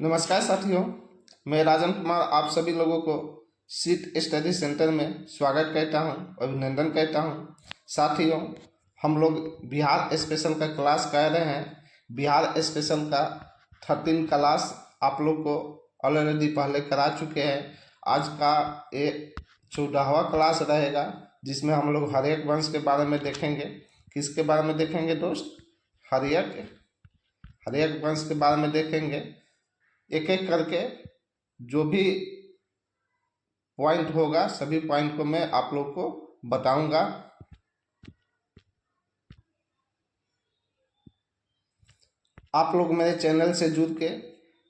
नमस्कार साथियों, मैं राजन कुमार आप सभी लोगों को सीट स्टडी सेंटर में स्वागत करता हूं, अभिनंदन करता हूं। साथियों, हम लोग बिहार स्पेशल का क्लास कर रहे हैं। बिहार स्पेशल का 13 क्लास आप लोग को ऑलरेडी पहले करा चुके हैं। आज का ये 14वां क्लास रहेगा, जिसमें हम लोग हर्यक वंश के बारे में देखेंगे। किसके बारे में देखेंगे दोस्त? हर्यक वंश के बारे में देखेंगे। एक एक करके जो भी पॉइंट होगा सभी पॉइंट को मैं आप लोग को बताऊंगा। आप लोग मेरे चैनल से जुड़ के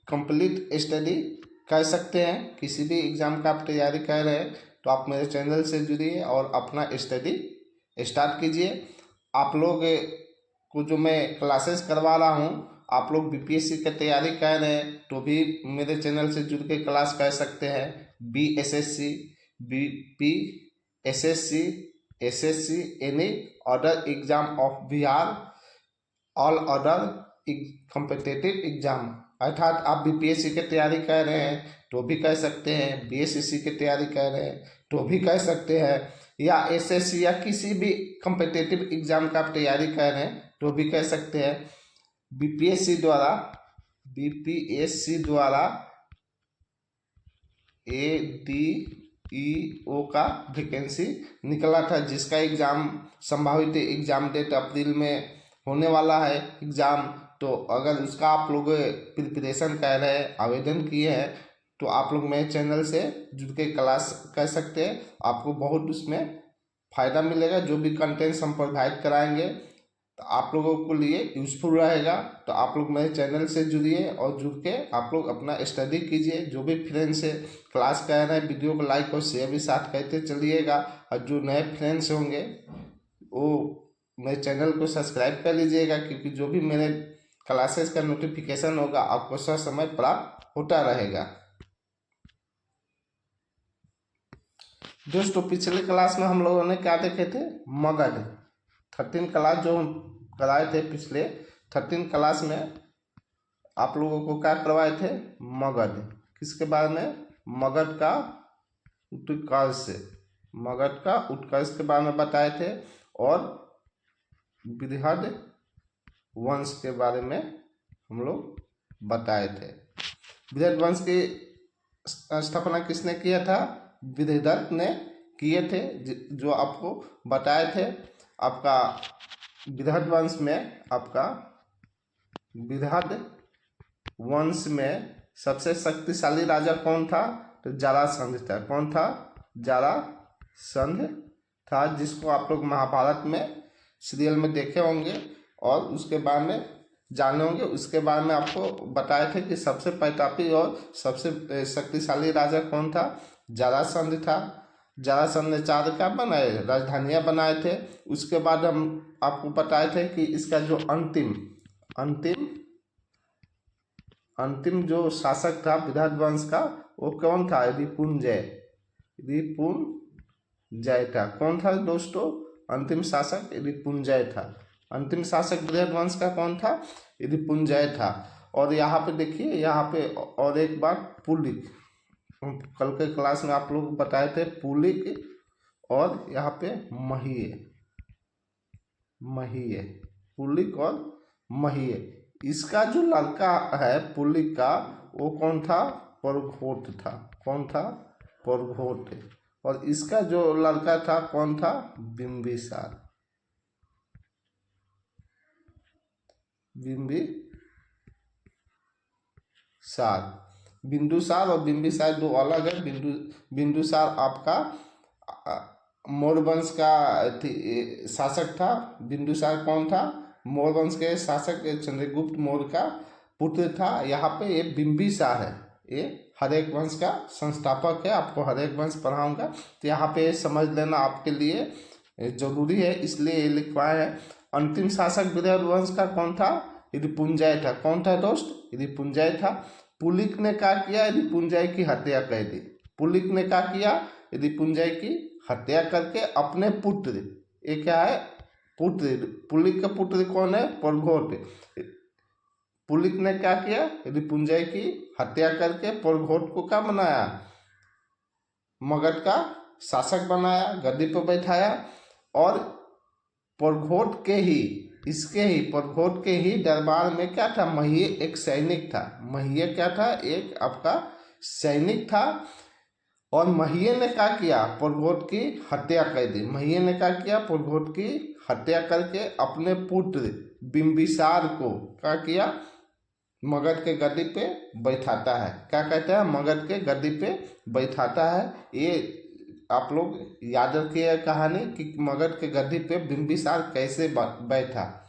कंप्लीट स्टडी कर सकते हैं। किसी भी एग्ज़ाम का आप तैयारी कर रहे हैं तो आप मेरे चैनल से जुड़िए और अपना स्टडी स्टार्ट कीजिए। आप लोग को जो मैं क्लासेस करवा रहा हूँ, आप लोग बीपीएससी की तैयारी कर रहे हैं तो भी मेरे चैनल से जुड़ के क्लास कर सकते हैं। BSSC, BP, SSC, SSC, any other exam of Bihar, all other competitive exam, अर्थात आप बीपीएससी की तैयारी कर रहे हैं तो भी कर सकते हैं, बीएसएससी की तैयारी कर रहे हैं तो भी कर सकते हैं, या एसएससी या किसी भी कॉम्पिटिटिव एग्जाम का आप तैयारी कर रहे हैं तो भी कर सकते हैं। बीपीएससी द्वारा एडीईओ का वैकेंसी निकला था, जिसका एग्ज़ाम संभावित एग्ज़ाम डेट अप्रैल में होने वाला है एग्ज़ाम। तो अगर उसका आप लोग प्रिपरेशन कर रहे हैं, आवेदन किए हैं, तो आप लोग मेरे चैनल से जुड़ के क्लास कर सकते हैं। आपको बहुत उसमें फ़ायदा मिलेगा। जो भी कंटेंट्स हम प्रोवाइड कराएंगे तो आप लोगों को लिए यूज़फुल रहेगा। तो आप लोग मेरे चैनल से जुड़िए और जुड़ के आप लोग अपना स्टडी कीजिए। जो भी फ्रेंड्स से क्लास कर रहे हैं, वीडियो को लाइक और शेयर भी साथ करते चलिएगा। और जो नए फ्रेंड्स होंगे वो मेरे चैनल को सब्सक्राइब कर लीजिएगा, क्योंकि जो भी मेरे क्लासेस का नोटिफिकेशन होगा आपको समय प्राप्त होता रहेगा। दोस्तों, पिछले क्लास में हम लोगों ने क्या देखे थे? मगध। 13 क्लास जो हम कराए थे पिछले 13 क्लास में आप लोगों को क्या करवाए थे? मगध। किसके बारे में? मगध का उत्कर्ष के बारे में बताए थे और बृहद वंश के बारे में हम लोग बताए थे। बृहद वंश की स्थापना किसने किया था? बृहदत्त ने किए थे, जो आपको बताए थे। आपका बृहद वंश में सबसे शक्तिशाली राजा कौन था? तो जरासंध था। कौन था? जरासंध था, जिसको आप लोग महाभारत में सीरियल में देखे होंगे और उसके बारे में जाने होंगे। उसके बारे में आपको बताए थे कि सबसे प्रतापी और सबसे शक्तिशाली राजा कौन था? जरासंध था। जरासंध ने 4 क्या बनाए? राजधानियाँ बनाए थे। उसके बाद हम आपको बताए थे कि इसका जो अंतिम जो शासक था बृहद वंश का, वो कौन था? रिपुंजय था। कौन था दोस्तों? अंतिम शासक रिपुंजय था। अंतिम शासक बृहद वंश का कौन था? रिपुंजय था। और यहाँ पे देखिए, यहाँ पे और एक बात, पुलिक। कल के क्लास में आप लोग बताए थे पुलिक, और यहाँ पे महीय, पुलिक और महीय। इसका जो लड़का है पुलिक का, वो कौन था? परघोट था। कौन था? परघोट। और इसका जो लड़का था कौन था? बिंबिसार। बिंदुसार और बिंबिसार दो अलग है। बिंदुसार आपका मौर्य वंश का शासक था। बिंदुसार कौन था? मौर्य वंश के शासक चंद्रगुप्त मौर्य का पुत्र था। यहाँ पे ये बिंबिसार है, ये हर्यक वंश का संस्थापक है। आपको हर्यक वंश पढ़ाऊंगा तो यहाँ पे समझ लेना आपके लिए जरूरी है, इसलिए ये लिखवाए है। अंतिम शासक बृहद वंश का कौन था? रिपुंजय था। कौन था दोस्त? रिपुंजय था। पुलिक ने क्या किया? रिपुंजय की हत्या कर दी। पुलिक ने क्या किया? रिपुंजय की हत्या करके अपने पुत्र, ये क्या है? पुत्र, पुलिक का पुत्र कौन है? परघोट। पुलिक ने क्या किया, रिपुंजय की हत्या करके पुरघोट को क्या बनाया, मगध का शासक बनाया, गद्दी पर बैठाया। और पुरघोट के ही पुरघोट के ही दरबार में क्या था, महिये एक सैनिक था। महिये क्या था, एक आपका सैनिक था। और महिये ने क्या किया, पुरघोट की हत्या कर दी। महिये ने क्या किया, पुरघोट की हत्या करके अपने पुत्र बिंबिसार को क्या किया, मगध के गद्दी पे बैठाता है। क्या कहते हैं, मगध के गद्दी पे बैठाता है। ये आप लोग याद रखिए कहानी कि मगध के गद्दी पे बिंबिसार कैसे बैठा।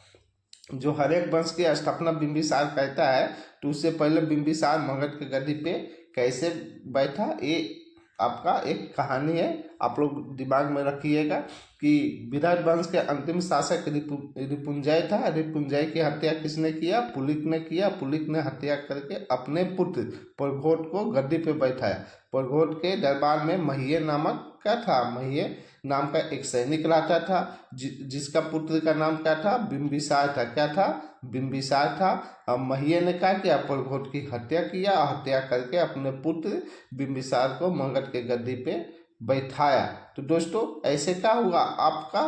जो हर एक वंश की स्थापना बिंबिसार कहता है, तो उससे पहले बिंबिसार मगध के गद्दी पे कैसे बैठा, ये आपका एक कहानी है। आप लोग दिमाग में रखिएगा कि विराट वंश के अंतिम शासक रिपुंजय था। रिपुंजय की हत्या किसने किया, पुलिक ने किया। पुलिक ने हत्या करके अपने पुत्र पुरघोट को गद्दी पे बैठाया। पुरघोट के दरबार में महिये नामक क्या था, महिये नाम का एक सैनिक रहता था, जिसका पुत्र का नाम क्या था, बिंबिसार था। क्या था, बिंबिसार था। अब महिये ने क्या किया, पुरघोट की हत्या किया। हत्या करके अपने पुत्र बिंबिसार को मगध के गद्दी पे बैठाया। तो दोस्तों ऐसे क्या हुआ, आपका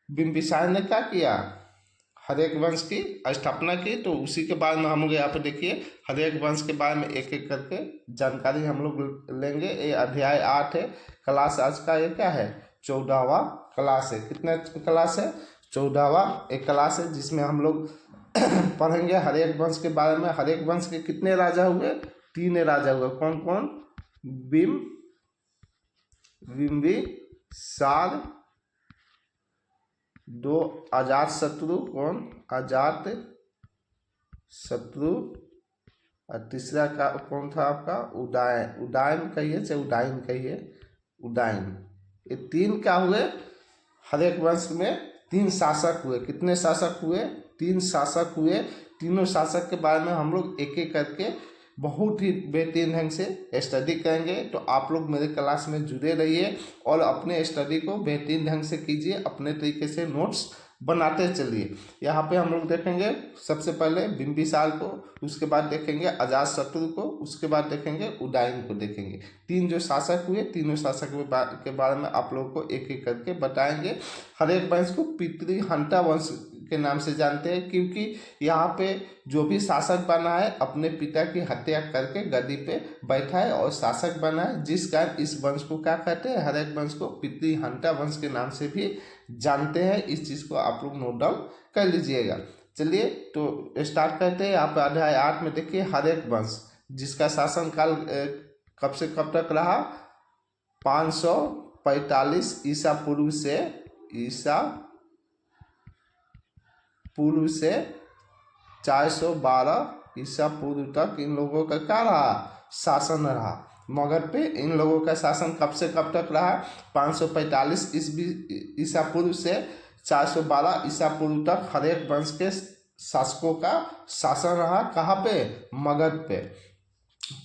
बिंबिसार ने क्या किया, हर एक वंश की स्थापना की। तो उसी के बारे में हम लोग यहाँ पे देखिए हर एक वंश के बारे में एक एक करके जानकारी हम लोग लेंगे। ये अध्याय 8 है। क्लास आज का ये क्या है, 14वां क्लास है। कितना क्लास है, 14वां एक क्लास है, जिसमें हम लोग पढ़ेंगे हर एक वंश के बारे में। हर एक वंश के कितने राजा हुए, 3 राजा हुए। कौन कौन, बिंबिसार, 2 अजात शत्रु, कौन, अजात शत्रु, और तीसरा का कौन था आपका, उदायन कहिए चाहे उदायन कहिए, उदायन। ये 3 क्या हुए, हर एक वंश में 3 शासक हुए। कितने शासक हुए, 3 शासक हुए। तीनों शासक के बारे में हम लोग एक एक करके बहुत ही बेहतरीन ढंग से स्टडी करेंगे। तो आप लोग मेरे क्लास में जुड़े रहिए और अपने स्टडी को बेहतरीन ढंग से कीजिए, अपने तरीके से नोट्स बनाते चलिए। यहाँ पे हम लोग देखेंगे सबसे पहले बिंबिसार को, उसके बाद देखेंगे अजातशत्रु को, उसके बाद देखेंगे उदायन को देखेंगे। 3 जो शासक हुए, तीनों शासक के बारे में आप लोगों को एक एक करके बताएंगे। हर एक वंश को पितृहंता वंश के नाम से जानते हैं, क्योंकि यहाँ पे जो भी शासक बना है अपने पिता की हत्या करके गद्दी पे बैठा है और शासक बना है, जिस कारण इस वंश को क्या कहते हैं, हर एक वंश को पितृहंता वंश के नाम से भी जानते हैं। इस चीज़ को आप लोग नोट डाउन कर लीजिएगा। चलिए तो स्टार्ट करते हैं। आप अध्याय 8 में देखिए हर एक वंश, जिसका शासनकाल कब से कब तक रहा, 545 ईसा पूर्व से 412 ईसा पूर्व तक इन लोगों का क्या रहा, शासन रहा मगध पे। इन लोगों का शासन कब से कब तक रहा, 545 ईसा पूर्व से 412 ईसा पूर्व तक हर एक वंश के शासकों का शासन रहा। कहाँ पे, मगध पे।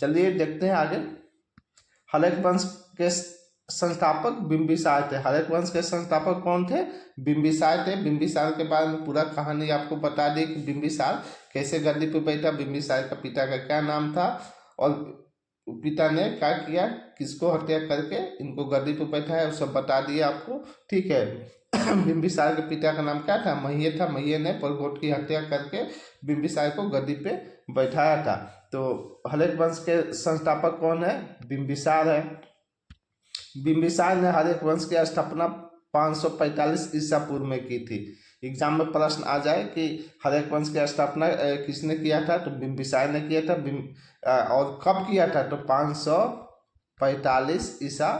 चलिए देखते हैं आगे। हर एक वंश के संस्थापक बिंबिसार थे। हर एक वंश के संस्थापक कौन थे, बिंबिसार थे। बिंबिसार के बारे में पूरा कहानी आपको बता दी कि बिंबिसार कैसे गद्दी पे बैठा, बिंबिसार का पिता का क्या नाम था और पिता ने क्या किया, किसको हत्या करके इनको गद्दी पे बैठाया, वो सब बता दिया आपको, ठीक है। बिंबिसार के पिता का नाम क्या था, महिये था। महिये ने पुरघोट की हत्या करके बिंबिसार को गद्दी पे बैठाया था। तो हर एक वंश के संस्थापक कौन है, बिंबिसार है। बिंबिसार ने हर एक वंश की स्थापना 545 ईसा पूर्व में की थी। एग्जाम में प्रश्न आ जाए कि हर एक वंश की स्थापना किसने किया था, तो बिंबिसार ने किया था। और कब किया था, तो 545 ईसा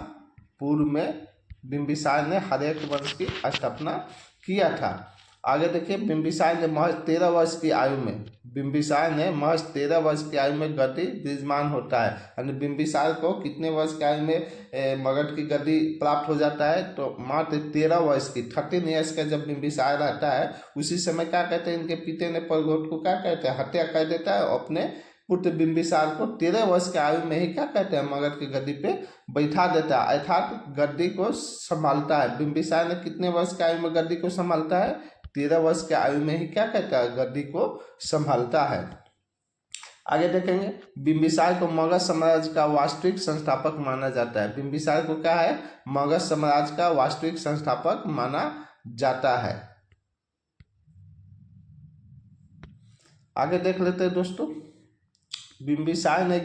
पूर्व में बिंबिसार ने हर एक वंश की स्थापना किया था। आगे देखिए, बिंबिसार ने महज 13 वर्ष की आयु में, बिंबिसार ने महज 13 वर्ष की आयु में गद्दी विराजमान होता है। यानी बिंबिसार को कितने वर्ष की आयु में मगध की गद्दी प्राप्त हो जाता है, तो मात्र 13 वर्ष की, 13 ईयर्स का जब बिंबिसार रहता है, उसी समय क्या कहते हैं, इनके पिता ने पुरघोट को क्या कहते हैं, हत्या कर देता है। अपने पुत्र बिंबिसार को 13 वर्ष की आयु में ही क्या कहते हैं, मगध की गद्दी पे बैठा देता है, अर्थात गद्दी को संभालता है। बिंबिसार ने कितने वर्ष की आयु में गद्दी को संभालता है, 13 वर्ष की आयु में ही क्या कहता है, गद्दी को संभालता है। आगे देखेंगे, बिंबिसार को मगध साम्राज्य का वास्तविक संस्थापक माना जाता है। बिंबिसार को क्या है, मगध साम्राज्य का वास्तविक संस्थापक माना जाता है। आगे देख लेते हैं दोस्तों, बिंबिसार ने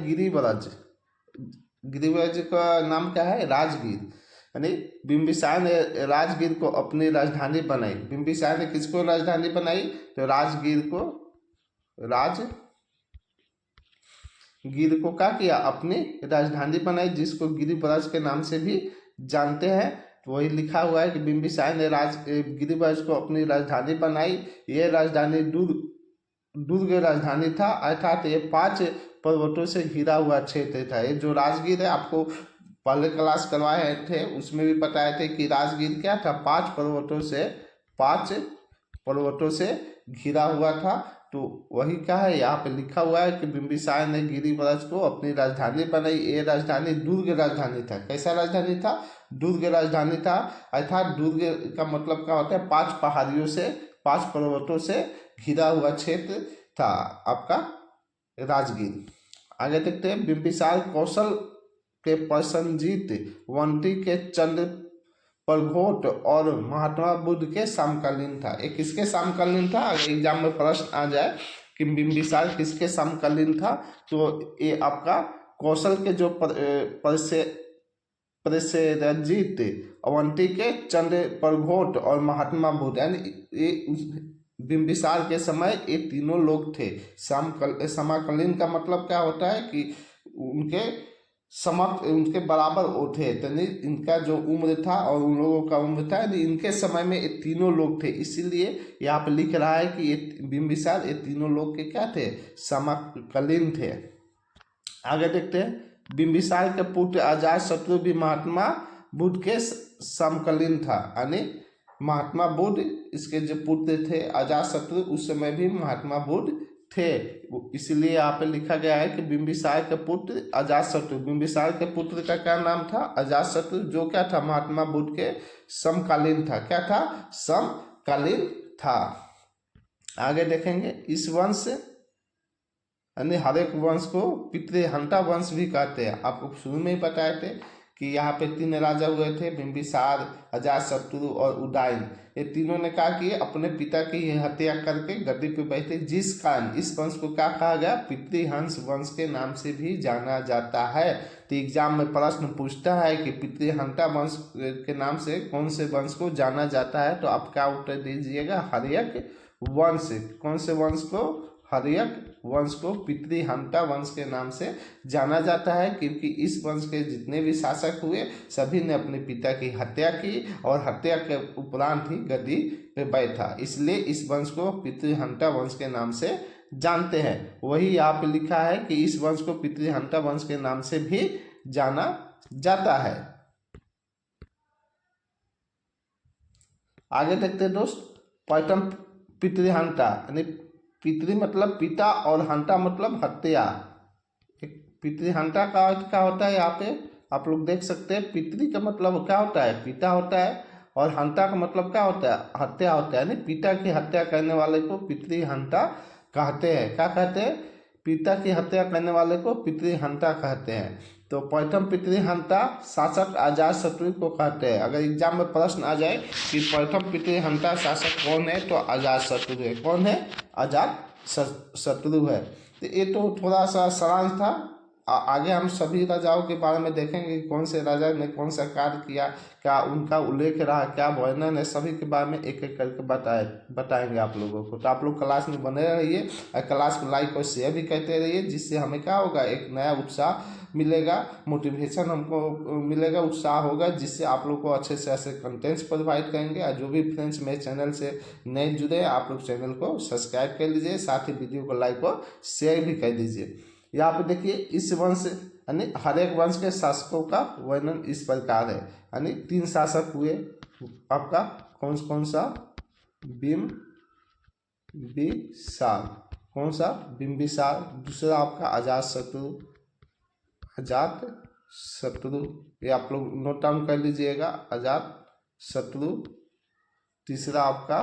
गिरिव्रज का नाम क्या है, राजगीर, यानी बिंबिसार ने राजगीर को अपनी राजधानी बनाई। बिंबिसार ने किसको राजधानी बनाई, तो राजगीर को क्या किया, अपनी राजधानी बनाई, जिसको गिरिव्रज के नाम से भी जानते हैं। तो वही लिखा हुआ है कि बिंबिसार ने गिरिव्रज को अपनी राजधानी बनाई। यह राजधानी दुर्ग राजधानी था, अर्थात ये 5 पर्वतों से घिरा हुआ क्षेत्र था। ये जो राजगीर है, आपको पहले क्लास करवाए थे उसमें भी बताए थे कि राजगीर क्या था, 5 पर्वतों से घिरा हुआ था। तो वही क्या है, यहाँ पे लिखा हुआ है कि बिंबिसार ने गिरिव्रज को अपनी राजधानी बनाई। ये राजधानी दुर्ग राजधानी था। कैसा राजधानी था, दुर्ग राजधानी था, अर्थात दुर्ग का मतलब क्या होता है, 5 पहाड़ियों से 5 पर्वतों से घिरा हुआ क्षेत्र था आपका राजगीर। आगे देखते हैं, बिंबिसार कौशल के प्रसन्नजीत, वंटी के चंद्र प्रघोट और महात्मा बुद्ध के समकालीन था। ये किसके समकालीन था, अगर एग्जाम में प्रश्न आ जाए कि बिंबिसार किसके समकालीन था, तो ये आपका कौशल के जो प्रसेनजीत, अवंती के चंद्र प्रघोट और महात्मा बुद्ध, यानी ये बिंबिसार के समय ये तीनों लोग थे। समकालीन का मतलब क्या होता है कि उनके बराबर वो थे, यानी इनका जो उम्र था और उन लोगों का उम्र था, यानी इनके समय में ये तीनों लोग थे। इसीलिए यहाँ पे लिख रहा है कि ये बिंबिसार ये तीनों लोग के क्या थे, समकालीन थे। आगे देखते हैं, बिंबिसार के पुत्र अजातशत्रु भी महात्मा बुद्ध के समकालीन था, यानी महात्मा बुद्ध इसके जो पुत्र थे अजातशत्रु, उस समय भी महात्मा बुद्ध थे। इसलिए यहाँ पे लिखा गया है कि बिंबिसार के पुत्र अजातशत्रु। बिंबिसार के पुत्र का क्या नाम था, अजातशत्रु, जो क्या था, महात्मा बुद्ध के समकालीन था। क्या था, समकालीन था। आगे देखेंगे, इस वंश यानी हर एक वंश को पितृहंता वंश भी कहते हैं। आपको शुरू में ही बताए थे कि यहाँ पे 3 राजा हुए थे, बिंबिसार, अजातशत्रु और उदयन। ये तीनों ने कहा कि अपने पिता की हत्या करके गद्दी पे बैठे, जिस कारण इस वंश को क्या कहा गया, पितृहंस वंश के नाम से भी जाना जाता है। तो एग्जाम में प्रश्न पूछता है कि पितृहंता वंश के नाम से कौन से वंश को जाना जाता है, तो आप क्या उत्तर दीजिएगा, हर्यक वंश। कौन से वंश को, हर्यक वंश को पितृहंता वंश के नाम से जाना जाता है, क्योंकि इस वंश के जितने भी शासक हुए सभी ने अपने पिता की हत्या की और हत्या के उपरांत ही गद्दी पे बैठा, इसलिए इस वंश को पितृहंता वंश के नाम से जानते हैं। वही यहाँ पे लिखा है कि इस वंश को पितृहंता वंश के नाम से भी जाना जाता है। आगे देखते हैं दोस्त, प्रथम पितृहंता, यानी पितृ मतलब पिता और हंता मतलब हत्या। पितृहंता का अर्थ क्या होता है, यहाँ पे आप लोग देख सकते हैं, पितृ का मतलब क्या होता है, पिता होता है, और हंता का मतलब क्या होता है, हत्या होता है, यानी पिता की हत्या करने वाले को पितृहंता कहते हैं। क्या कहते हैं, पिता की हत्या करने वाले को पितृहंता कहते हैं। तो प्रथम पितृहंता शासक अजातशत्रु को कहते हैं। अगर एग्जाम में प्रश्न आ जाए कि प्रथम पितृहंता शासक कौन है, तो अजातशत्रु है। कौन है, अजातशत्रु है। तो ये तो थोड़ा सा सारांश था। आगे हम सभी राजाओं के बारे में देखेंगे कि कौन से राजा ने कौन सा कार्य किया, क्या उनका उल्लेख रहा, क्या वर्णन है, सभी के बारे में एक एक करके बताएंगे आप लोगों को। तो आप लोग क्लास में बने रहिए और क्लास को लाइक और शेयर भी करते रहिए, जिससे हमें क्या होगा, एक नया उत्साह मिलेगा, मोटिवेशन हमको मिलेगा, उत्साह होगा, जिससे आप लोग को अच्छे से अच्छे कंटेंट्स प्रोवाइड करेंगे। और जो भी फ्रेंड्स मेरे चैनल से नए जुड़े, आप लोग चैनल को सब्सक्राइब कर लीजिए, साथ ही वीडियो को लाइक और शेयर भी कर दीजिए। यहाँ पे देखिए, इस वंश यानी हर एक वंश के शासकों का वर्णन इस प्रकार है, यानी 3 शासक हुए आपका, कौन कौन सा, बिंबिसार, कौन सा, बिंबिसार। दूसरा आपका अजातशत्रु, ये आप लोग नोट डाउन कर लीजिएगा, अजातशत्रु। तीसरा आपका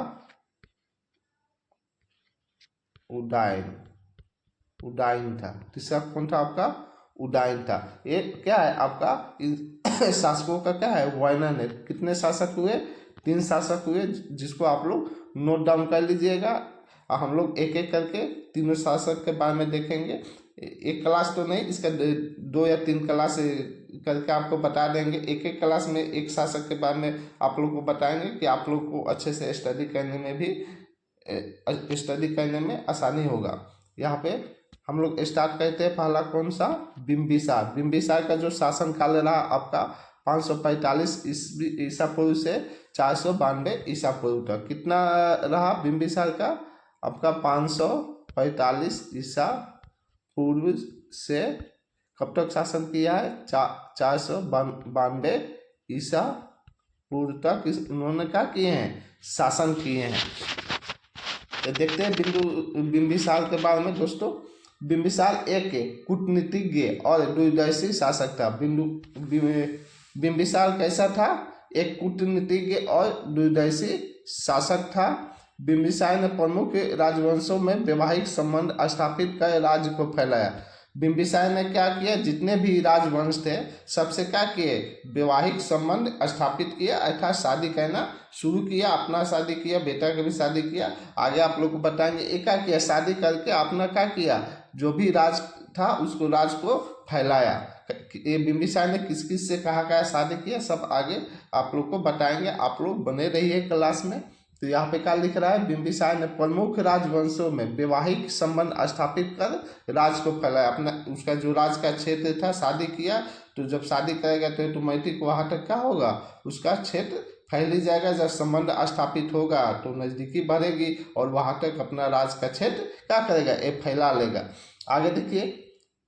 उदाइन था। तीसरा कौन था आपका? उदाइन था। ये क्या है आपका? शासकों का क्या है? वर्णन है। कितने शासक हुए? 3 शासक हुए, जिसको आप लोग नोट डाउन कर लीजिएगा। हम लोग एक एक करके तीनों शासक के बारे में देखेंगे। एक क्लास तो नहीं, इसका 2 या 3 क्लास करके आपको बता देंगे। एक एक क्लास में एक शासक के बारे में आप लोग को बताएंगे कि आप लोग को अच्छे से स्टडी करने में आसानी होगा। यहाँ पे हम लोग स्टार्ट करते हैं। पहला कौन सा? बिंबिसार। बिंबिसार का जो शासन काल रहा आपका 545 ईसा पूर्व से 492 ईसा पूर्व तक। कितना रहा बिंबिसार का? आपका 545 ईसा पूर्व से कब तक शासन किया है? 492 ईसा पूर्व तक उन्होंने क्या किए हैं? शासन किए हैं। तो देखते हैं बिंबिसार के बारे में दोस्तों। बिंबिसार एक कूटनीतिज्ञ और दूरदर्शी शासक था। बिंबिसार कैसा था? एक कूटनीतिज्ञ और दूरदर्शी शासक था। बिंबिसार ने प्रमुख राजवंशों में वैवाहिक संबंध स्थापित कर राज्य को फैलाया। बिंबिसार ने क्या किया? जितने भी राजवंश थे सबसे क्या किए? वैवाहिक संबंध स्थापित किया, अर्थात शादी करना शुरू किया। अपना शादी किया, बेटा का भी शादी किया। आगे आप लोग को बताएंगे। एक क्या किया? शादी करके अपना क्या किया? जो भी राज था उसको राज को फैलाया। ये बिंबिसार ने किस किस से कहा शादी किया, सब आगे आप लोग को बताएंगे। आप लोग बने रहिए क्लास में। तो यहाँ पे क्या लिख रहा है? बिंबिसार ने प्रमुख राजवंशों में वैवाहिक संबंध स्थापित कर राज को फैलाया। अपना उसका जो राज का क्षेत्र था, शादी किया, तो जब शादी करेगा तो ऑटोमेटिक वहाँ तक क्या होगा? उसका क्षेत्र फैल ही जाएगा। जब संबंध स्थापित होगा तो नज़दीकी बढ़ेगी और वहाँ तक अपना राज का क्षेत्र क्या करेगा? ये फैला लेगा। आगे देखिए,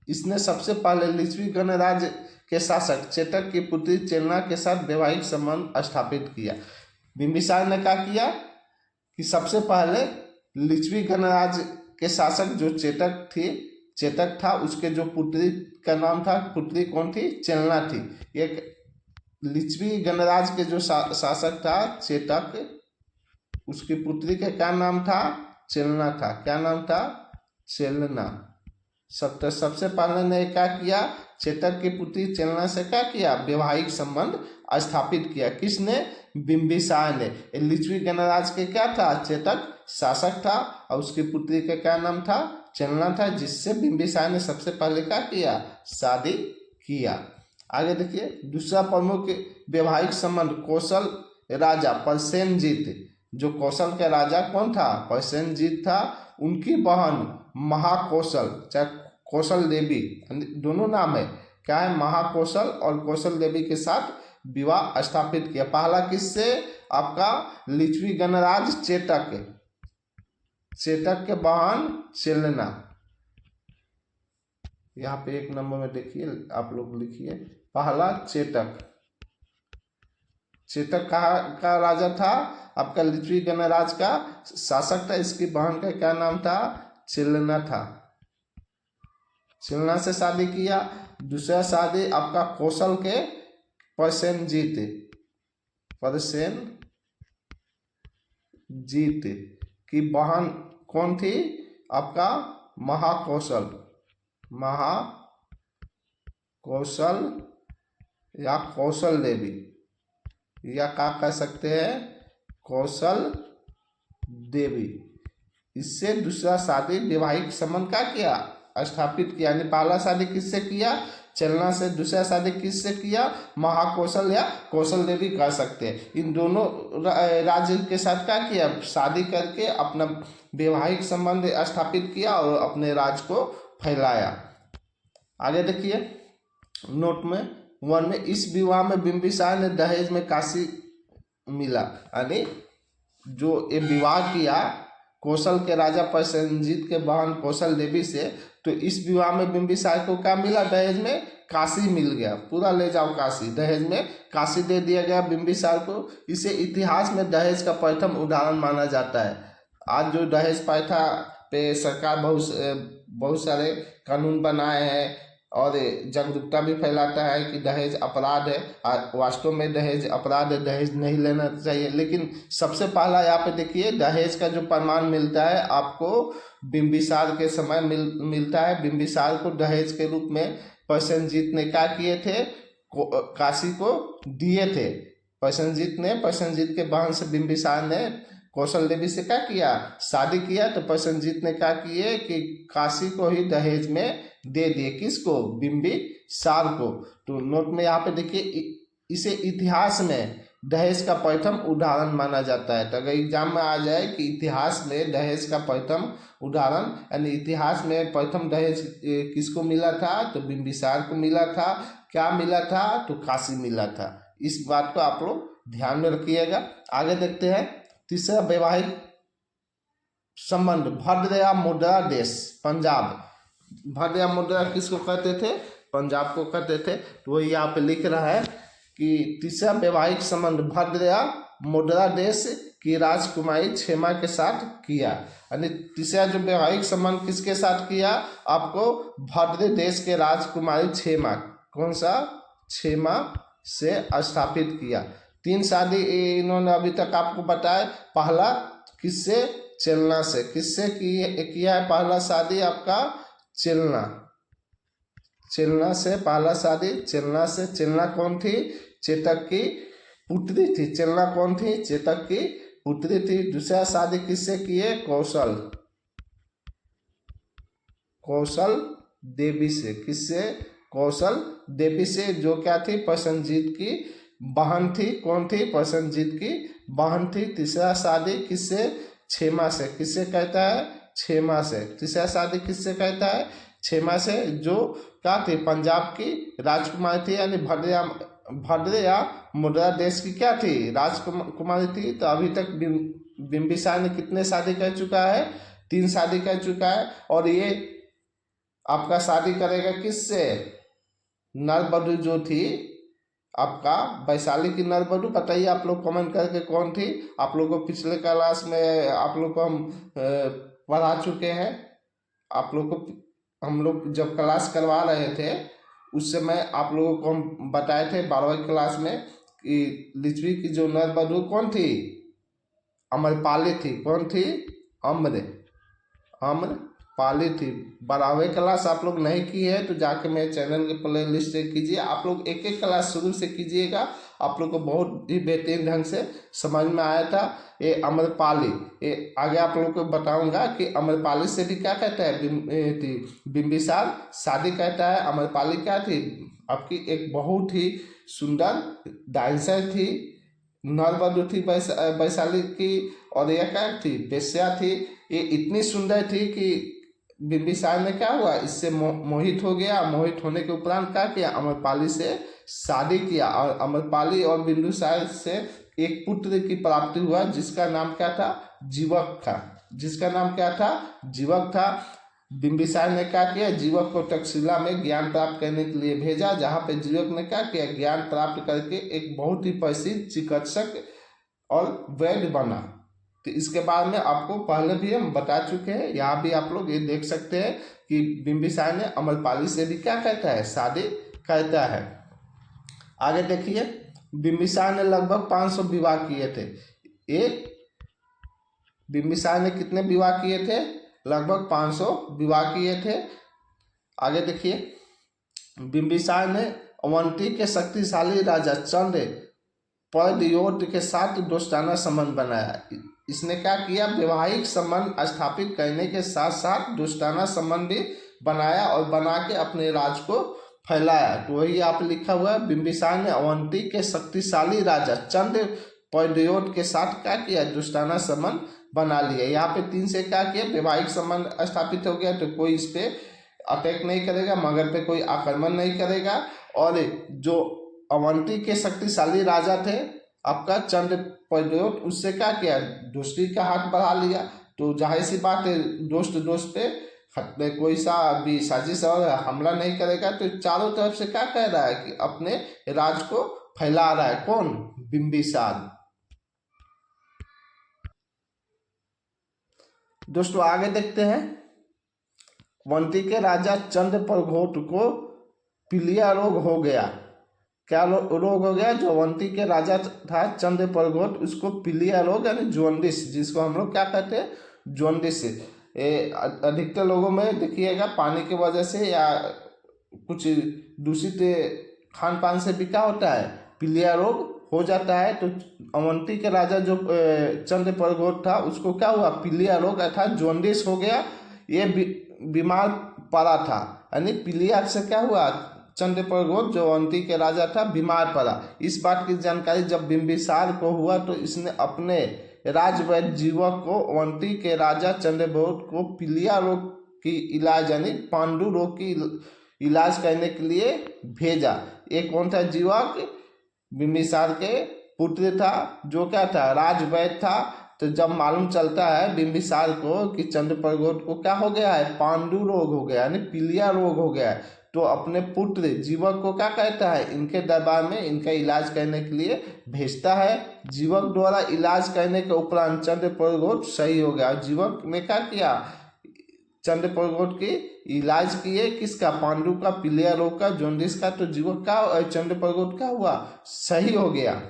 इसने सबसे पहले लिच्छवी गणराज्य के शासक चेतक की पुत्री चेलना के साथ वैवाहिक संबंध स्थापित किया। बिंबिसार ने क्या किया कि सबसे पहले लिच्छवी गणराज्य के शासक जो चेतक था, उसके जो पुत्री का नाम था, पुत्री कौन थी? चेलना थी। एक लिच्छवी गणराज्य के जो शासक था चेतक, उसकी पुत्री का क्या नाम था? चेलना था। क्या नाम था? चेलना। सबसे पहले ने क्या किया? चेतक की पुत्री चेलना से क्या किया? वैवाहिक संबंध स्थापित किया। किसने? बिंबिसार ने। लिच्छवी गणराज्य के क्या था? चेतक शासक था और उसकी पुत्री का क्या नाम था? चेलना था, जिससे बिंबिसार ने सबसे पहले क्या किया? शादी किया। आगे देखिए, दूसरा प्रमुख वैवाहिक संबंध कौशल राजा प्रसेनजीत। जो कौशल के राजा कौन था? प्रसेनजीत था। उनकी बहन महाकौशल, चाहे कौशल देवी, दोनों नाम है। क्या है? महाकौशल और कौशल देवी के साथ विवाह स्थापित किया। पहला किससे? आपका लिच्छवी गणराज्य चेतक के बहन चेलना। यहाँ पे 1 नंबर में देखिए, आप लोग लिखिए। पहला चेतक का राजा था, आपका लिच्छवी गणराज्य का शासक था। इसकी बहन का क्या नाम था? चेलना था। चेलना से शादी किया। दूसरा शादी आपका कौशल के प्रसेनजीत की बहन कौन थी? आपका महाकौशल या कौशल देवी, या क्या कह सकते हैं? कौशल देवी। इससे दूसरा शादी वैवाहिक संबंध का किया? स्थापित किया। यानी पहला शादी किससे किया? चेलना से। दूसरा शादी किससे किया? महाकौशल या कौशल देवी कह सकते हैं। इन दोनों राज्य के साथ क्या किया? शादी करके अपना वैवाहिक संबंध स्थापित किया और अपने राज्य को फैलाया। आगे देखिए नोट में 1 में, इस विवाह में बिंबिसार ने दहेज में काशी मिला। यानी जो ये विवाह किया कौशल के राजा प्रसेनजीत के बहन कौशल देवी से, तो इस विवाह में बिंबिसार को क्या मिला? दहेज में काशी मिल गया। पूरा ले जाओ काशी। दहेज में काशी दे दिया गया बिंबिसार को। इसे इतिहास में दहेज का प्रथम उदाहरण माना जाता है। आज जो दहेज प्रथा पे सरकार बहुत सारे कानून बनाए हैं, और जागरूकता भी फैलाता है कि दहेज अपराध है। वास्तव में दहेज अपराध है, दहेज नहीं लेना चाहिए। लेकिन सबसे पहला यहाँ पे देखिए, दहेज का जो प्रमाण मिलता है आपको बिंबिसार के समय मिलता है। बिंबिसार को दहेज के रूप में प्रसेनजीत ने क्या किए थे, काशी को दिए थे। प्रसेनजीत के बहन से बिंबिसार ने कौशल देवी से क्या किया, शादी किया। तो प्रसेनजीत ने क्या किए कि काशी को ही दहेज में दे दिए। किसको, बिंबिसार को। तो नोट में यहाँ पे देखिए, इसे इतिहास में दहेज का प्रथम उदाहरण माना जाता है। तो अगर एग्जाम में आ जाए कि इतिहास में दहेज का प्रथम उदाहरण, यानी इतिहास में प्रथम दहेज किसको मिला था, तो बिंबिसार को मिला था। क्या मिला था, तो काशी मिला था। इस बात को आप लोग ध्यान में रखिएगा। आगे देखते हैं, तीसरा वैवाहिक संबंध, भद्रया मुद्रा देश, पंजाब। भद्रया मुद्रा किसको कहते थे, पंजाब को कहते थे। तो वही यहाँ पे लिख रहा है कि तीसरा वैवाहिक संबंध भद्रया मुद्रा देश की राजकुमारी क्षेमा के साथ किया। यानी तीसरा जो वैवाहिक संबंध किसके साथ किया, आपको भद्र देश के राजकुमारी क्षेमा, कौन सा, क्षेमा से स्थापित किया। 3 शादी इन्होंने अभी तक आपको बताया। पहला किससे, चेलना से। किससे किया है पहला शादी आपका, चेलना से पहला शादी, चेलना से। चेलना कौन थी, चेतक की पुत्री थी। चेलना कौन थी, चेतक की पुत्री थी। दूसरा शादी किससे किए, कौशल देवी से। किससे, कौशल देवी से, जो क्या थी, प्रसेनजीत की बहन थी। कौन थी, प्रसेनजीत की बहन थी। तीसरा शादी किससे, क्षेमा से। किससे कहता है, क्षेमा से। तीसरा शादी किससे कहता है, क्षेमा से, जो क्या थी, पंजाब की राजकुमारी थी। यानी भद्र या मुद्रा देश की क्या थी, राजकुमारी थी। तो अभी तक बिंबिसार ने कितने शादी कर चुका है, 3 शादी कर चुका है। और ये आपका शादी करेगा किससे, नरबधु जो थी आपका, वैशाली की नरबधु। बताइए आप लोग कमेंट करके कौन थी। आप लोग को पिछले क्लास में आप लोग को हम पढ़ा चुके हैं। आप लोग को हम लोग जब क्लास करवा रहे थे उस समय आप लोगों को हम बताए थे 12वीं क्लास में कि लिच्छवी की जो नरबधु कौन थी, अम्रपाली थी। कौन थी, अम्रपाली थी। 12वीं क्लास आप लोग नहीं की है तो जाके मेरे चैनल के प्ले लिस्ट से कीजिए। आप लोग एक क्लास शुरू से कीजिएगा, आप लोग को बहुत ही बेहतरीन ढंग से समझ में आया था। ये अम्रपाली, ये आगे आप लोग को बताऊंगा कि अम्रपाली से भी क्या कहता है, बिंबिसार शादी कहता है। अम्रपाली क्या थी, आपकी एक बहुत ही सुंदर डांसर थी, नरबधु थी वैशाली की। और यह क्या थी, वेश्या थी। ये इतनी सुंदर थी कि बिंबिसार ने क्या हुआ, इससे मोहित हो गया। मोहित होने के उपरांत क्या किया, अम्रपाली से शादी किया। और अम्रपाली और बिंदुसार से एक पुत्र की प्राप्ति हुआ जिसका नाम क्या था, जीवक था। जिसका नाम क्या था, जीवक था। बिंबिसार ने क्या किया, जीवक को तक्षशिला में ज्ञान प्राप्त करने के लिए भेजा, जहाँ पे जीवक ने क्या किया, ज्ञान प्राप्त करके एक बहुत ही प्रसिद्ध चिकित्सक और वैद्य बना। तो इसके बारे में आपको पहले भी हम बता चुके हैं। यहाँ भी आप लोग ये देख सकते हैं कि बिंबिसार ने अम्रपाली से भी क्या कहता है, शादी करता है। आगे देखिए, बिंबिसार ने लगभग 500 विवाह किए थे। ये बिंबिसार ने कितने विवाह किए थे, लगभग 500 विवाह किए थे। आगे देखिए, बिंबिसार ने अवंती के शक्तिशाली राजा चंद्र प्रद्योत के साथ दोस्ताना संबंध बनाया। इसने क्या किया, वैवाहिक संबंध स्थापित करने के साथ साथ दोस्ताना संबंध भी बनाया और बना के अपने राज को फैलाया। तो वही आप लिखा हुआ है, बिंबिसार ने अवंती के शक्तिशाली राजा चंद्र प्रद्योत के साथ क्या किया, दोस्ताना संबंध बना लिया। यहाँ पे 3 से क्या किया, वैवाहिक संबंध स्थापित हो गया। तो कोई इस पे अटैक नहीं करेगा, मगर पे कोई आक्रमण नहीं करेगा। और जो अवंती के शक्तिशाली राजा थे आपका चंद्र प्रद्योत, उससे क्या किया, दोस्ती का हाथ बढ़ा लिया। तो जाहिर सी बात है, दोस्त पे कोई सा भी साजिश और हमला नहीं करेगा। तो चारों तरफ से क्या कह रहा है कि अपने राज को फैला रहा है। कौन, बिंबिसार। दोस्तों आगे देखते हैं, अवंती के राजा चंद्र प्रद्योत को पीलिया रोग हो गया। क्या रोग हो गया? जो अवंती के राजा था चंद्रप्रगोट, उसको पीलिया रोग यानी जॉन्डिस, जिसको हम लोग क्या कहते हैं? जॉन्डिस। अधिकतर लोगों में देखिएगा पानी की वजह से या कुछ दूषित खान पान से भी क्या होता है? पीलिया रोग हो जाता है। तो अवंती के राजा जो चंद्रप्रगोट था, उसको क्या हुआ? पीलिया रोग अर्थात जॉन्डिस हो गया। ये बीमार पड़ा था, यानी पीलिया से क्या हुआ? चंद्रप्रगोट जो अवंती के राजा था बीमार पड़ा। इस बात की जानकारी जब बिंबिसार को हुआ तो इसने अपने राजवैद्य जीवक को अवंती के राजा चंद्रप्रगोट को पीलिया रोग की इलाज यानी पांडु रोग की इलाज करने के लिए भेजा। ये कौन था जीवक? बिंबिसार के पुत्र था, जो क्या था? राजवैद्य था। तो जब मालूम चलता है बिंबिसार को कि चंद्रप्रगोट को क्या हो गया है? पांडु रोग हो गया यानी पीलिया रोग हो गया है, तो अपने पुत्र जीवक को क्या कहता है? इनके दरबार में इनका इलाज करने के लिए भेजता है। जीवक द्वारा इलाज करने के उपरांत चंद्रप्रगोट सही हो गया। जीवक ने क्या किया? चंद्रप्रगोट की इलाज किए। किसका? पांडु का, पीलिया रोग का, जॉन्डिस का। तो जीवक का चंद्रप्रगोट क्या हुआ? सही हो गया।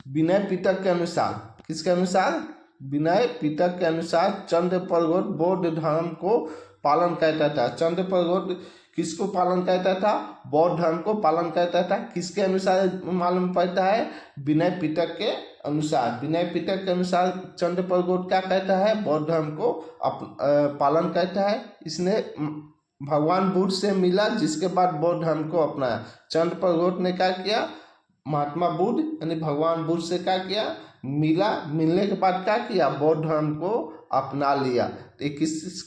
विनय पिटक के अनुसार, किसके अनुसार? विनय पिटक के अनुसार चंद्रप्रगोट बौद्ध धर्म को पालन करता था। चंद्रप्रगोट किसको पालन करता था? बौद्ध धर्म को पालन करता था। किसके अनुसार मालूम पड़ता है? विनय पिटक के अनुसार। विनय पिटक के अनुसार चंद्रप्रगोट क्या कहता है? बौद्ध धर्म को पालन करता है। इसने भगवान बुद्ध से मिला, जिसके बाद बौद्ध धर्म को अपनाया। चंद्रप्रगोट ने क्या किया? महात्मा बुद्ध यानी भगवान बुद्ध से क्या किया? मिला। मिलने के बाद क्या किया? बौद्ध धर्म को अपना लिया। तो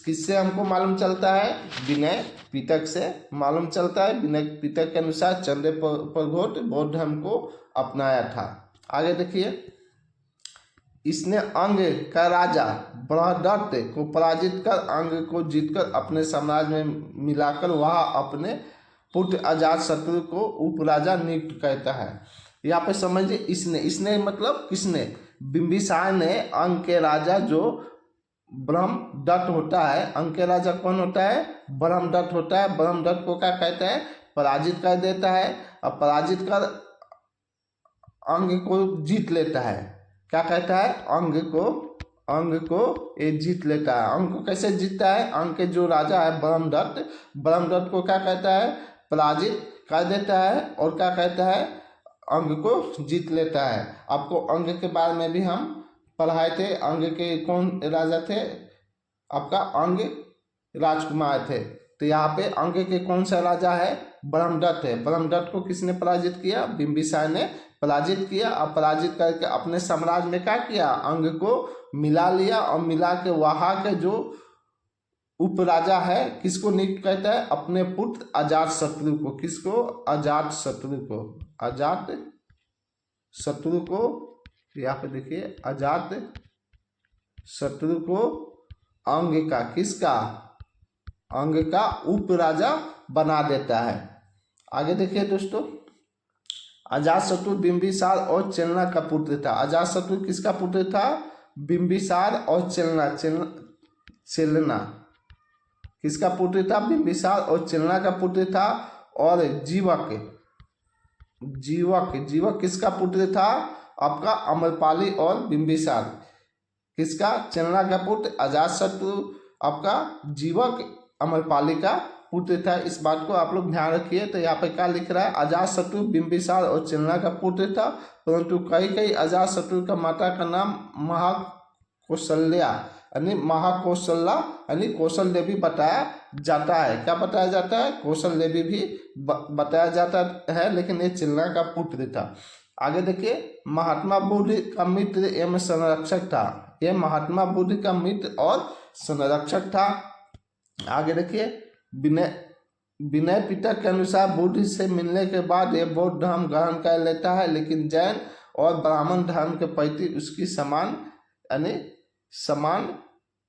किससे हमको मालूम चलता है? विनय पिटक से मालूम चलता है। विनय पिटक के अनुसार चंद्रप्रगोट बौद्ध धर्म को अपनाया था। आगे देखिए, इसने अंग का राजा बृहदत्त को पराजित कर अंग को जीतकर अपने साम्राज्य में मिलाकर वह अपने पुत्र अजातशत्रु को उपराजा नियुक्त करता है। यहाँ पे समझिए, इसने मतलब किसने? बिंबिसार ने अंग के राजा जो ब्रह्मदत्त होता है, अंग के राजा कौन होता है? ब्रह्मदत्त होता है। ब्रह्मदत्त को क्या कहता है? पराजित कर देता है। अब पराजित कर अंग को जीत लेता है। क्या कहता है? अंग को ये जीत लेता है। अंग को कैसे जीतता है? अंग के जो राजा है ब्रह्मदत्त को क्या कहता है? पराजित कर देता है। और क्या कहता है? अंग को जीत लेता है। आपको अंग के बारे में भी हम पढ़ाए थे। अंग के कौन राजा थे? आपका अंग राजकुमार थे। तो यहाँ पे अंग के कौन सा राजा है? ब्रह्मदत्त है। ब्रह्मदत्त को किसने पराजित किया? बिंबिसार ने पराजित किया। अब पराजित करके अपने साम्राज्य में क्या किया? अंग को मिला लिया और मिला के वहाँ के जो उपराजा है किसको नियुक्त करता है? अपने पुत्र अजातशत्रु को। किसको? अजातशत्रु को। अजातशत्रु को यहाँ पे देखिए, अजातशत्रु को अंग का, किसका? अंग का उपराजा बना देता है। आगे देखिए दोस्तों, अजातशत्रु बिंबिसार और चेलना का पुत्र था। अजातशत्रु किसका पुत्र था? बिंबिसार और चेलना किसका पुत्र था? बिंबिसार और चेलना का पुत्र था। और जीवक किसका पुत्र था? आपका अमरपाली और बिंबिसार। किसका? चेलना का पुत्र अजातशत्रु, आपका जीवक अमरपाली का पुत्र था। इस बात को आप लोग ध्यान रखिए। तो यहाँ पे क्या लिख रहा है? अजातशत्रु बिंबिसार और चेलना का पुत्र था, परंतु कई अजातशत्रु का माता का नाम महाकौशल्या यानी महाकौशल्या यानी कौशल देवी बताया जाता है। क्या बताया जाता है? कौशल देवी भी बताया जाता है, लेकिन ये चेलना का पुत्र था। आगे देखिए, महात्मा बुद्ध का मित्र एवं संरक्षक था। ये महात्मा बुद्ध का मित्र और संरक्षक था। आगे देखिए, विनय पिटक के अनुसार बुद्ध से मिलने के बाद ये बौद्ध धर्म ग्रहण कर लेता है, लेकिन जैन और ब्राह्मण धर्म के प्रति उसकी समान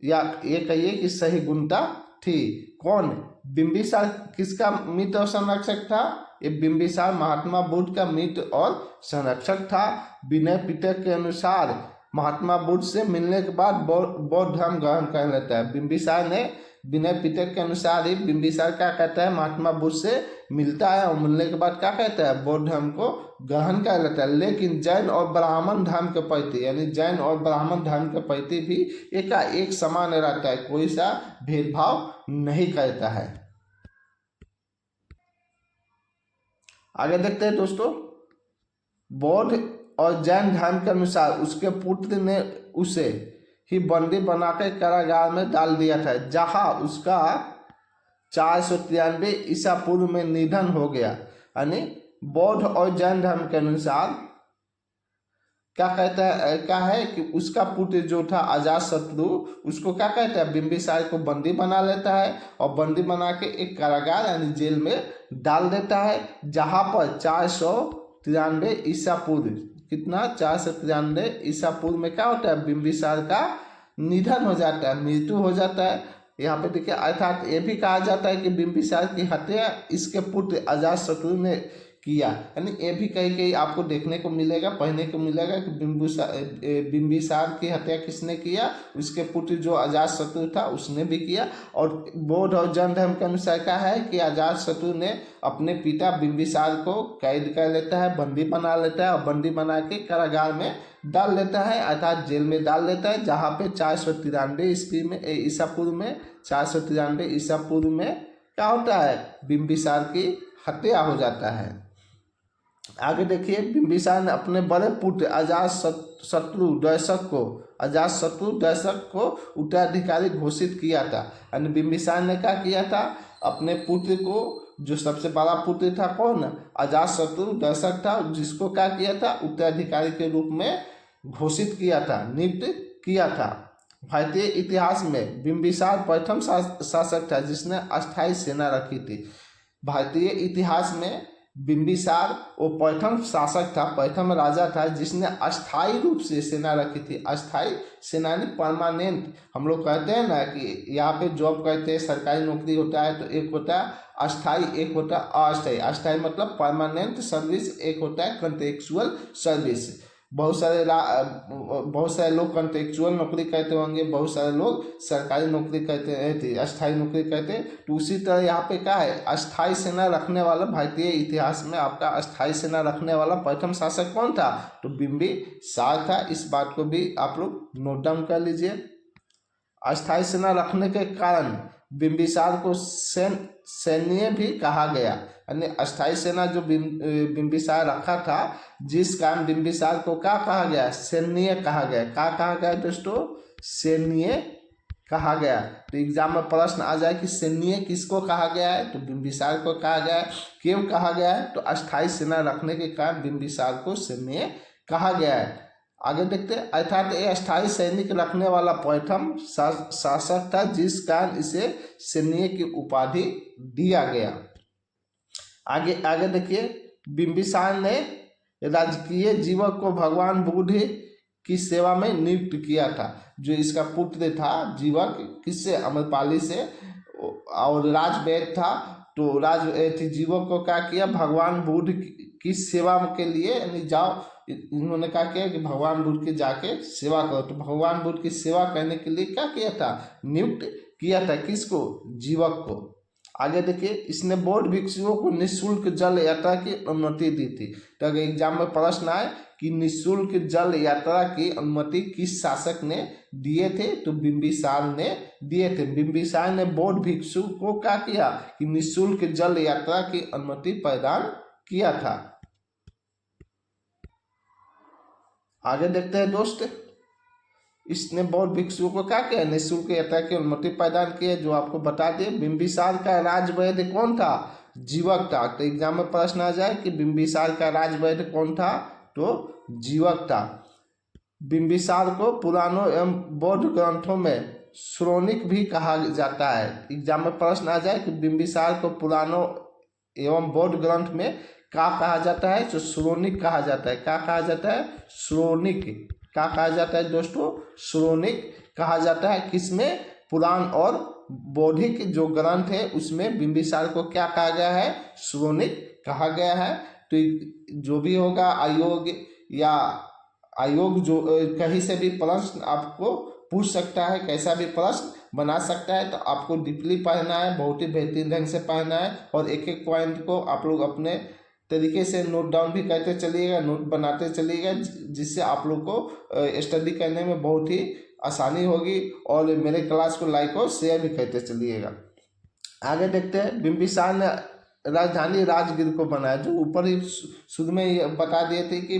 या ये कहिए कि सही गुणता थी। कौन? बिंबिसार किसका मित्र और संरक्षक था? ये बिंबिसार महात्मा बुद्ध का मित्र और संरक्षक था। विनय पिटक के अनुसार महात्मा बुद्ध से मिलने के बाद बौद्ध धर्म ग्रहण कर लेता है। बिंबिसार ने विनय पिटक के अनुसार ही बिंबिसार क्या कहता है, महात्मा बुद्ध से मिलता है और मिलने के बाद क्या कहता है, बौद्ध धर्म को ग्रहण कर लेता है। लेकिन जैन और ब्राह्मण धर्म के प्रति, यानी जैन और ब्राह्मण धर्म के प्रति भी एक समान रहता है, कोई सा भेदभाव नहीं करता है। आगे देखते हैं दोस्तों, बौद्ध और जैन धर्म के अनुसार उसके पुत्र ने उसे ही बंदी बनाकर कारागार में डाल दिया था, जहां उसका 493 ईसा पूर्व में निधन हो गया। यानी बौद्ध और जैन धर्म के अनुसार क्या कहता है, क्या है कि उसका पुत्र जो था अजातशत्रु, उसको क्या कहता है, बिंबिसार को बंदी बना लेता है और बंदी बना के एक कारागार यानी जेल में डाल देता है, जहां पर 493 ईसा पूर्व, कितना 493 ईसा पूर्व में क्या होता है, बिंबिसार का निधन हो जाता है, मृत्यु हो जाता है। यहाँ पे देखिए, अर्थात ये भी कहा जाता है कि बिंबिसार की हत्या इसके पुत्र अजातशत्रु ने किया। यानी ये भी कहीं कहीं आपको देखने को मिलेगा, पढ़ने को मिलेगा कि बिंबिसार की हत्या किसने किया, उसके पुत्र जो अजातशत्रु था उसने भी किया। और बौद्ध और जैन धर्म के अनुसार क्या है कि अजातशत्रु ने अपने पिता बिंबिसार को कैद कर लेता है, बंदी बना लेता है और बंदी बना के कारागार में डाल लेता है, अर्थात जेल में डाल लेता है, जहाँ पे 493 ईस्वी में ईसा पूर्व में 493 ईसा पूर्व में क्या होता है, बिंबिसार की हत्या हो जाता है। आगे देखिए, बिंबिसार ने अपने बड़े पुत्र अजातशत्रु दशक को उत्तराधिकारी घोषित किया था। यानी बिंबिसार ने क्या किया था, अपने पुत्र को, जो सबसे बड़ा पुत्र था कौन, अजातशत्रु दशक था, जिसको क्या किया था, उत्तराधिकारी के रूप में घोषित किया था, नियुक्त किया था। भारतीय इतिहास में बिंबिसार प्रथम शासक था जिसने अस्थायी सेना रखी थी। भारतीय इतिहास में बिंबिसार वो प्रथम शासक था, प्रथम राजा था जिसने अस्थायी रूप से सेना रखी थी। अस्थायी सेना यानी परमानेंट, हम लोग कहते हैं ना कि यहाँ पे जॉब करते हैं, सरकारी नौकरी होता है, तो एक होता है अस्थायी, एक होता है अस्थायी। अस्थायी मतलब परमानेंट सर्विस, एक होता है कॉन्ट्रेक्चुअल सर्विस। बहुत सारे लोग कॉन्ट्रेक्चुअल नौकरी करते होंगे, बहुत सारे लोग सरकारी नौकरी करते थे, अस्थायी नौकरी करते। तो उसी तरह यहाँ पे क्या है, अस्थायी सेना रखने वाला, भारतीय इतिहास में आपका अस्थायी सेना रखने वाला प्रथम शासक कौन था, तो बिंबिसार था। इस बात को भी आप लोग नोट डाउन कर लीजिए। अस्थायी सेना रखने के कारण बिंबिसार को सैन्य भी कहा गया। यानी अस्थायी सेना जो बिंबिसार रखा था, जिस कारण बिंबिसार को क्या कहा गया, सैन्य कहा गया। क्या कहा गया दोस्तों, सैन्य कहा गया। तो एग्जाम में प्रश्न आ जाए कि सैन्य किसको कहा गया है, तो बिंबिसार को कहा गया है। क्यों कहा गया है, तो अस्थायी सेना रखने के कारण बिंबिसार को सैन्य कहा गया है। आगे देखते हैं, अर्थात ये अस्थायी सैनिक रखने वाला प्रथम शासक था, जिस कारण इसे सैन्य की उपाधि दिया गया। आगे देखिए, बिंबिसार ने राजकीय जीवक को भगवान बुद्ध की सेवा में नियुक्त किया था। जो इसका पुत्र था जीवक, किससे, अमरपाली से, और राजवैद्य था, तो जीवक को क्या किया, भगवान बुद्ध की सेवा के लिए, यानी जाओ, इन्होंने क्या किया कि भगवान बुद्ध की जाके सेवा करो। तो भगवान बुद्ध की सेवा करने के लिए क्या किया था, नियुक्त किया था, किसको, जीवक को। आगे देखिए, इसने बौद्ध भिक्षुओं को निःशुल्क जल यात्रा की अनुमति दी थी। तो अगर एग्जाम में प्रश्न आए कि निःशुल्क जल यात्रा की अनुमति किस शासक ने दिए थे, तो बिंबिसार ने दिए थे। बिंबिसार ने बौद्ध भिक्षु को क्या किया कि निःशुल्क जल यात्रा की अनुमति प्रदान किया था। आगे देखते हैं दोस्त, इसने बौद्ध भिक्षुओं को क्या किया, निःशुल्क यात्रा की अनुमति प्रदान की है, जो आपको बता दिए। बिंबिसार का राजवैद्य कौन था, जीवक था। तो एग्जाम में प्रश्न आ जाए कि बिंबिसार का राजवैद्य कौन था, तो जीवक था। बिंबिसार को पुराणों एवं बौद्ध ग्रंथों में श्रोणिक भी कहा जाता है। एग्जाम में प्रश्न आ जाए कि बिंबिसार को पुराणों एवं बौद्ध ग्रंथ में क्या कहा जाता है, तो श्रोणिक कहा जाता है। क्या कहा जाता है, श्रोणिक। क्या कहा जाता है दोस्तों, श्रोणिक कहा जाता है। किसमें, पुराण और बौद्धिक जो ग्रंथ है उसमें बिंबिसार को क्या कहा गया है, श्रोणिक कहा गया है। तो जो भी होगा, आयोग जो कहीं से भी प्रश्न आपको पूछ सकता है, कैसा भी प्रश्न बना सकता है। तो आपको डीपली पढ़ना है, बहुत ही बेहतरीन ढंग से पढ़ना है और एक एक पॉइंट को आप लोग अपने तरीके से नोट डाउन भी करते चलिएगा, नोट बनाते चलिएगा, जिससे आप लोग को स्टडी करने में बहुत ही आसानी होगी। और मेरे क्लास को लाइक और शेयर भी करते चलिएगा। आगे देखते हैं, बिंबिसार ने राजधानी राजगीर को बनाया। जो ऊपर ही शुरू में ही बता दिए थे कि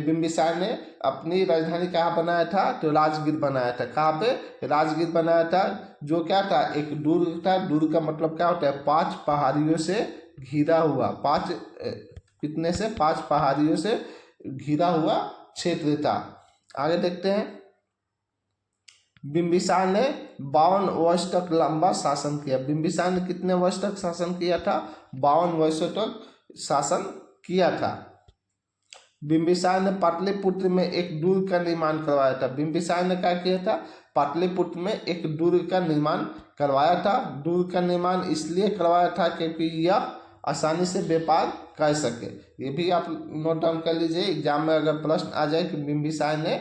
बिंबिसार ने अपनी राजधानी कहाँ बनाया था, तो राजगीर बनाया था। कहाँ पे, राजगीर बनाया था, जो क्या था, एक दुर्ग था। दुर्ग का मतलब क्या होता है, 5 पहाड़ियों से घिरा हुआ, 5 कितने से, 5 पहाड़ियों से घिरा हुआ क्षेत्र था। आगे देखते हैं, बिंबिसार ने 52 वर्ष तक लंबा शासन किया। बिंबिसार ने कितने वर्ष तक शासन किया था, 52 वर्षों तक शासन किया था। बिंबिसार ने पाटलिपुत्र में एक दुर्ग का निर्माण करवाया था। बिंबिसार ने क्या किया था, पाटलिपुत्र में एक दुर्ग का निर्माण करवाया था। दुर्ग का निर्माण इसलिए करवाया था क्योंकि यह आसानी से व्यापार कर सके। ये भी आप नोट डाउन कर लीजिए, एग्जाम में अगर प्रश्न आ जाए कि बिंबिसार ने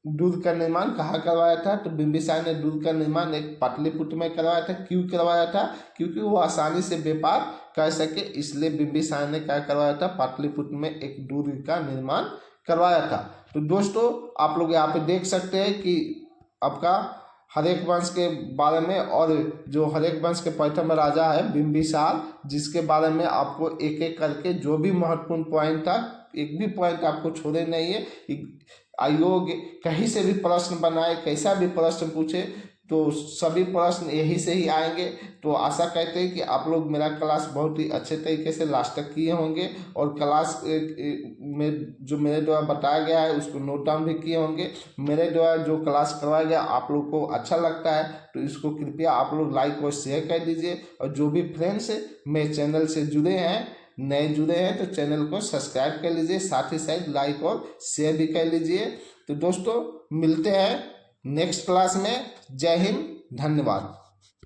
दुर्ग का निर्माण कहाँ करवाया था, तो बिंबिसार ने दुर्ग का निर्माण एक पाटलिपुत्र में करवाया था। क्यों करवाया था, क्योंकि वो आसानी से व्यापार कर सके, इसलिए बिंबिसार ने क्या करवाया था, पाटलिपुत्र में एक दुर्ग का निर्माण करवाया था। तो दोस्तों आप लोग यहाँ पे देख सकते हैं कि आपका हरेक वंश के बारे में, और जो हरेक वंश के प्रथम राजा है बिंबिसार, जिसके बारे में आपको एक एक करके जो भी महत्वपूर्ण पॉइंट था, एक भी पॉइंट आपको छोड़े नहीं है। आयोग कहीं से भी प्रश्न बनाए, कैसा भी प्रश्न पूछे, तो सभी प्रश्न यही से ही आएंगे। तो आशा करते हैं कि आप लोग मेरा क्लास बहुत ही अच्छे तरीके से लास्ट तक किए होंगे और क्लास में जो मेरे द्वारा बताया गया है उसको नोट डाउन भी किए होंगे। मेरे द्वारा जो क्लास करवाया गया आप लोग को अच्छा लगता है तो इसको कृपया आप लोग लाइक और शेयर कर दीजिए। और जो भी फ्रेंड्स मेरे चैनल से जुड़े हैं, नए जुड़े हैं, तो चैनल को सब्सक्राइब कर लीजिए, साथ ही साथ लाइक और शेयर भी कर लीजिए। तो दोस्तों मिलते हैं नेक्स्ट क्लास में। जय हिंद, धन्यवाद।